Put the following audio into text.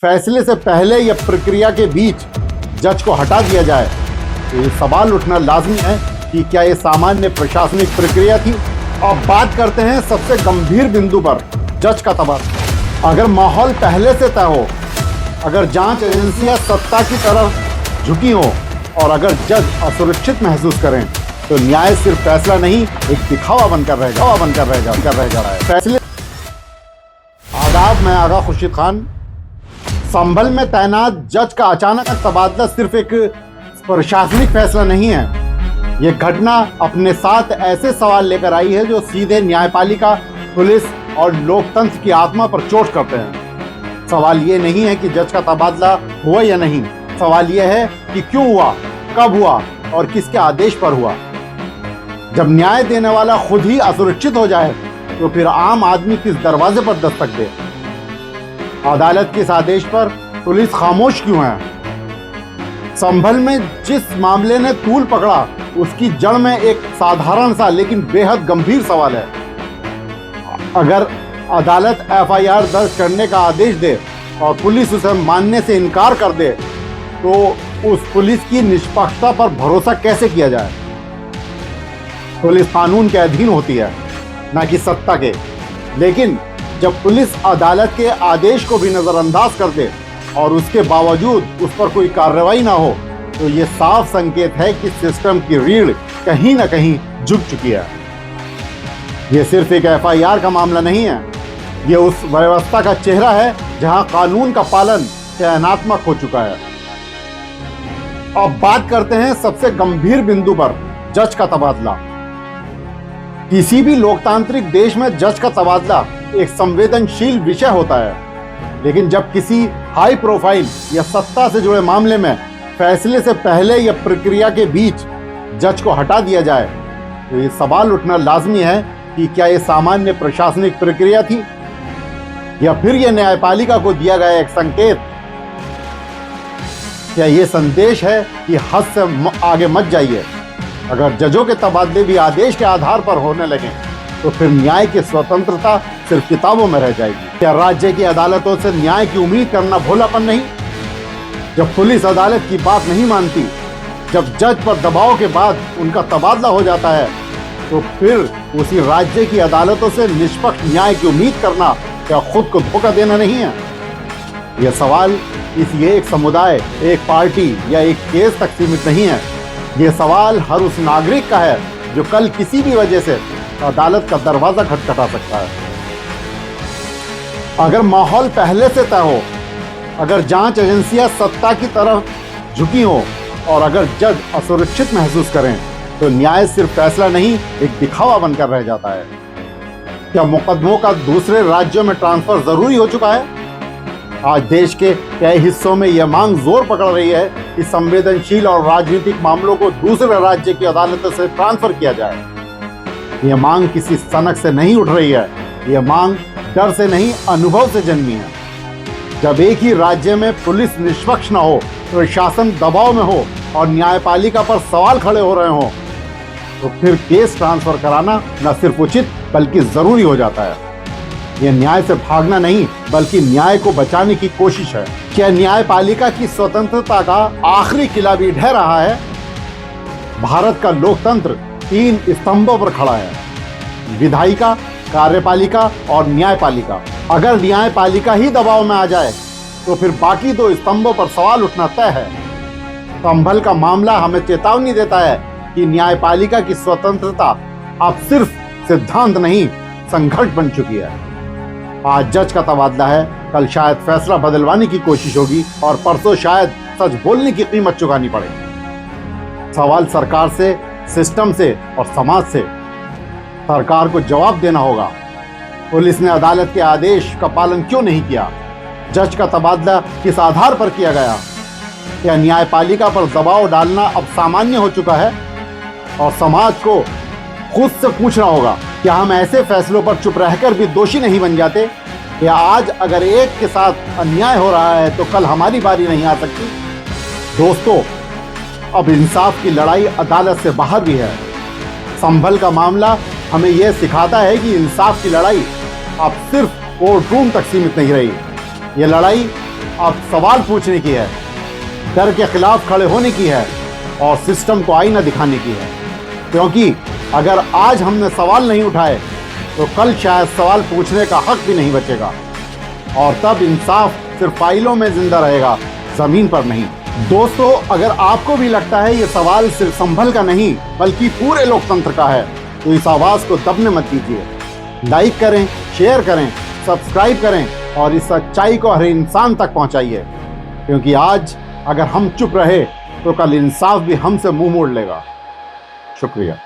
फैसले से पहले या प्रक्रिया के बीच जज को हटा दिया जाए तो ये सवाल उठना लाजमी है कि क्या ये सामान्य प्रशासनिक प्रक्रिया थी। अब बात करते हैं सबसे गंभीर बिंदु पर, जज का तबादला। अगर माहौल पहले से तय हो, अगर जांच एजेंसियां सत्ता की तरफ झुकी हो और अगर जज असुरक्षित महसूस करें तो न्याय सिर्फ फैसला नहीं, एक दिखावा बनकर रह रहा है। फैसले आदाब, मैं आगा खुर्शीद खान। संभल में तैनात जज का अचानक तबादला सिर्फ एक प्रशासनिक फैसला नहीं है। यह घटना अपने साथ ऐसे सवाल लेकर आई है जो सीधे न्यायपालिका, पुलिस और लोकतंत्र की आत्मा पर चोट करते हैं। सवाल ये नहीं है कि जज का तबादला हुआ या नहीं, सवाल यह है कि क्यों हुआ, कब हुआ और किसके आदेश पर हुआ। जब न्याय देने वाला खुद ही असुरक्षित हो जाए तो फिर आम आदमी किस दरवाजे पर दस्तक दे। अदालत के इस आदेश पर पुलिस खामोश क्यों है। संभल में जिस मामले ने तूल पकड़ा उसकी जड़ में एक साधारण सा लेकिन बेहद गंभीर सवाल है। अगर अदालत एफआईआर दर्ज करने का आदेश दे और पुलिस उसे मानने से इनकार कर दे तो उस पुलिस की निष्पक्षता पर भरोसा कैसे किया जाए। पुलिस कानून के अधीन होती है, ना कि सत्ता के। लेकिन जब पुलिस अदालत के आदेश को भी नजरअंदाज कर दे और उसके बावजूद उस पर कोई कार्रवाई ना हो तो ये साफ संकेत है कि सिस्टम की रीढ़ कहीं ना कहीं झुक चुकी है। ये सिर्फ एक एफआईआर का मामला नहीं है, ये उस व्यवस्था का चेहरा है जहां कानून का पालन चयनात्मक हो चुका है। अब बात करते हैं सबसे गंभीर बिंदु पर, जज का तबादला। किसी भी लोकतांत्रिक देश में जज का तबादला एक संवेदनशील विषय होता है, लेकिन जब किसी हाई प्रोफाइल या सत्ता से जुड़े मामले में फैसले से पहले या प्रक्रिया के बीच जज को हटा दिया जाए तो ये सवाल उठना लाजमी है कि क्या ये सामान्य प्रशासनिक प्रक्रिया थी या फिर यह न्यायपालिका को दिया गया एक संकेत। क्या ये संदेश है कि हद से आगे मत जाइए। अगर जजों के तबादले भी आदेश के आधार पर होने लगे तो फिर न्याय की स्वतंत्रता सिर्फ किताबों में रह जाएगी। क्या राज्य की अदालतों से न्याय की उम्मीद करना भोलापन नहीं? जब पुलिस अदालत की बात नहीं मानती, जब जज पर दबाव के बाद उनका तबादला हो जाता है तो फिर उसी राज्य की अदालतों से निष्पक्ष न्याय की उम्मीद करना क्या खुद को धोखा देना नहीं है? यह सवाल एक समुदाय, एक पार्टी या एक केस तक सीमित नहीं है। यह सवाल हर उस नागरिक का है जो कल किसी भी वजह से अदालत का दरवाजा खटखटा सकता है। अगर माहौल पहले से तय हो, अगर जांच एजेंसियां सत्ता की तरफ झुकी हो और अगर जज असुरक्षित महसूस करें तो न्याय सिर्फ फैसला नहीं, एक दिखावा बनकर रह जाता है। क्या मुकदमों का दूसरे राज्यों में ट्रांसफर जरूरी हो चुका है? आज देश के कई हिस्सों में यह मांग जोर पकड़ रही है कि संवेदनशील और राजनीतिक मामलों को दूसरे राज्य की अदालतों से ट्रांसफर किया जाए। यह मांग किसी सनक से नहीं उठ रही है, यह मांग डर से नहीं, अनुभव से जन्मी है। जब एक ही राज्य में पुलिस निष्पक्ष न हो, प्रशासन दबाव में हो और न्यायपालिका पर सवाल खड़े हो रहे हो तो फिर केस ट्रांसफर कराना न सिर्फ उचित बल्कि जरूरी हो जाता है। यह न्याय से भागना नहीं बल्कि न्याय को बचाने की कोशिश है। क्या न्यायपालिका की स्वतंत्रता का आखिरी किला भी ढह रहा है? भारत का लोकतंत्र 3 स्तंभों पर खड़ा है, विधायिका, कार्यपालिका और न्यायपालिका। अगर न्यायपालिका ही दबाव में आ जाए तो फिर बाकी 2 स्तंभों पर सवाल उठना तय है। संभल का मामला हमें चेतावनी देता है कि न्यायपालिका की स्वतंत्रता अब सिर्फ सिद्धांत नहीं, संघर्ष बन चुकी है। आज जज का तबादला है, कल शायद फैसला बदलवाने की कोशिश होगी और परसों शायद सच बोलने की कीमत चुकानी पड़े। सवाल सरकार से, सिस्टम से और समाज से। सरकार को जवाब देना होगा। पुलिस ने अदालत के आदेश का पालन क्यों नहीं किया? जज का तबादला किस आधार पर किया गया? क्या न्यायपालिका पर दबाव डालना अब सामान्य हो चुका है? और समाज को खुद से पूछना होगा, क्या हम ऐसे फैसलों पर चुप रहकर भी दोषी नहीं बन जाते? या आज अगर एक के साथ अन्याय हो रहा है तो कल हमारी बारी नहीं आ सकती? दोस्तों, अब इंसाफ की लड़ाई अदालत से बाहर भी है। संभल का मामला हमें यह सिखाता है कि इंसाफ की लड़ाई अब सिर्फ कोर्ट रूम तक सीमित नहीं रही। ये लड़ाई अब सवाल पूछने की है, डर के खिलाफ खड़े होने की है और सिस्टम को आईना दिखाने की है। क्योंकि अगर आज हमने सवाल नहीं उठाए तो कल शायद सवाल पूछने का हक भी नहीं बचेगा, और तब इंसाफ सिर्फ फाइलों में जिंदा रहेगा, जमीन पर नहीं। दोस्तों, अगर आपको भी लगता है ये सवाल सिर्फ संभल का नहीं बल्कि पूरे लोकतंत्र का है, तो इस आवाज को दबने मत दीजिए। लाइक करें, शेयर करें, सब्सक्राइब करें और इस सच्चाई को हर इंसान तक पहुंचाइए। क्योंकि आज अगर हम चुप रहे तो कल इंसाफ भी हमसे मुंह मोड़ लेगा। शुक्रिया।